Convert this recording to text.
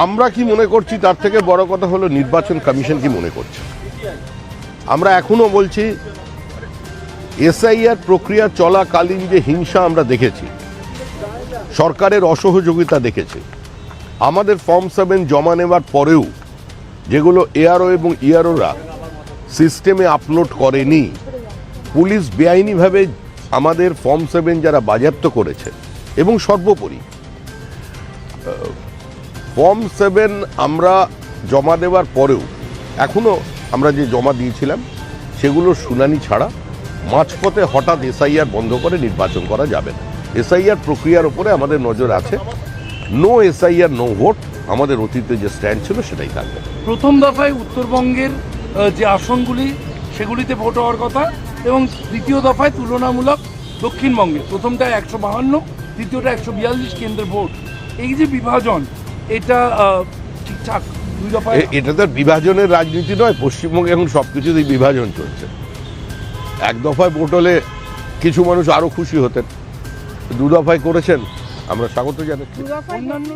আমরা কি মনে করছি তার থেকে বড় কথা হলো নির্বাচন কমিশন কি মনে করছে। আমরা এখনো বলছি এসআইআর প্রক্রিয়া চলাকালীন যে হিংসা আমরা দেখেছি, সরকারের অসহযোগিতা দেখেছি, আমাদের ফর্ম 7 জমা নেওয়ার পরেও যেগুলো এআরও এবং ইআরওরা সিস্টেমে আপলোড করেনি, পুলিশ বেআইনিভাবে আমাদের ফর্ম 7 যারা বাজেয়াপ্ত করেছে, এবং সর্বোপরি ফর্ম 7 আমরা জমা দেওয়ার পরেও এখনও আমরা যে জমা দিয়েছিলাম সেগুলোর শুনানি ছাড়া মাঝপথে হঠাৎ এসআইআর বন্ধ করে নির্বাচন করা যাবে না। এসআইআর প্রক্রিয়ার উপরে আমাদের নজর আছে। নো এসআইআর নো ভোট আমাদের অতীতে যে স্ট্যান্ড ছিল সেটাই থাকবে। প্রথম দফায় উত্তরবঙ্গের যে আসনগুলি সেগুলিতে ভোট হওয়ার কথা, এবং দ্বিতীয় দফায় তুলনামূলক দক্ষিণবঙ্গে প্রথমটা 152, দ্বিতীয়টা 142 কেন্দ্রের ভোট। এই যে বিভাজন, এটা ঠিকঠাক দুই দফায়? এটা তো বিভাজনের রাজনীতি নয়। পশ্চিমবঙ্গে এখন সবকিছুতেই বিভাজন চলছে। এক দফায় ভোট হলে কিছু মানুষ আরো খুশি হতেন, দু দফায় করেছেন, আমরা স্বাগত জানাচ্ছি। অন্যান্য